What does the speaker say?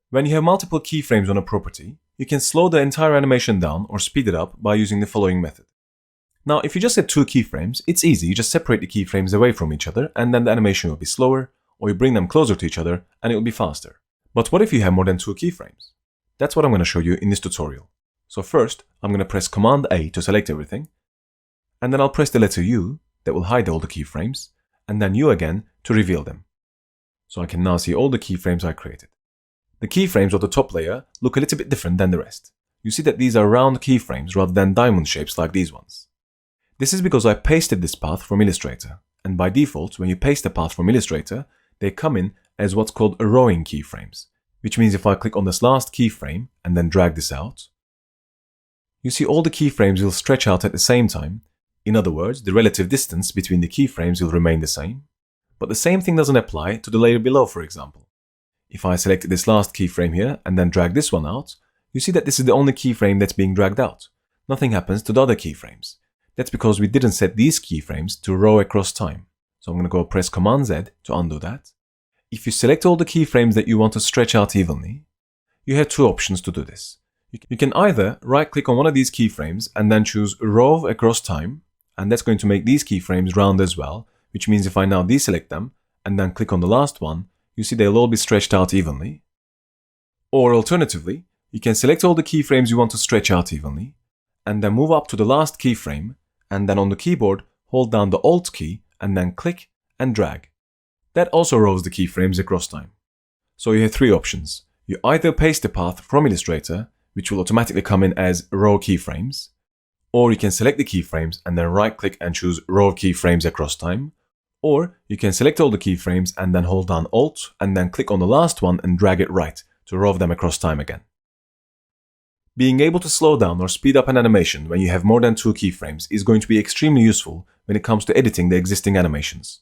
When you have multiple keyframes on a property, you can slow the entire animation down or speed it up by using the following method. Now, if you just have two keyframes, it's easy. You just separate the keyframes away from each other and then the animation will be slower, or you bring them closer to each other and it will be faster. But what if you have more than two keyframes? That's what I'm going to show you in this tutorial. So first, I'm going to press Command A to select everything, and then I'll press the letter U that will hide all the keyframes, and then U again to reveal them. So I can now see all the keyframes I created. The keyframes of the top layer look a little bit different than the rest. You see that these are round keyframes rather than diamond shapes like these ones. This is because I pasted this path from Illustrator, and by default, when you paste a path from Illustrator, they come in as what's called rowing keyframes, which means if I click on this last keyframe and then drag this out, you see all the keyframes will stretch out at the same time. In other words, the relative distance between the keyframes will remain the same. But the same thing doesn't apply to the layer below, for example. If I select this last keyframe here and then drag this one out, you see that this is the only keyframe that's being dragged out. Nothing happens to the other keyframes. That's because we didn't set these keyframes to row across time. So I'm going to go press Command Z to undo that. If you select all the keyframes that you want to stretch out evenly, you have two options to do this. You can either right-click on one of these keyframes and then choose Rove across time, and that's going to make these keyframes round as well, which means if I now deselect them and then click on the last one, you see they'll all be stretched out evenly. Or alternatively, you can select all the keyframes you want to stretch out evenly, and then move up to the last keyframe, and then on the keyboard, hold down the Alt key and then click and drag. That also rows the keyframes across time. So you have three options. You either paste the path from Illustrator, which will automatically come in as row keyframes, or you can select the keyframes and then right-click and choose row keyframes across time, or you can select all the keyframes and then hold down Alt and then click on the last one and drag it right to row them across time again. Being able to slow down or speed up an animation when you have more than two keyframes is going to be extremely useful when it comes to editing the existing animations.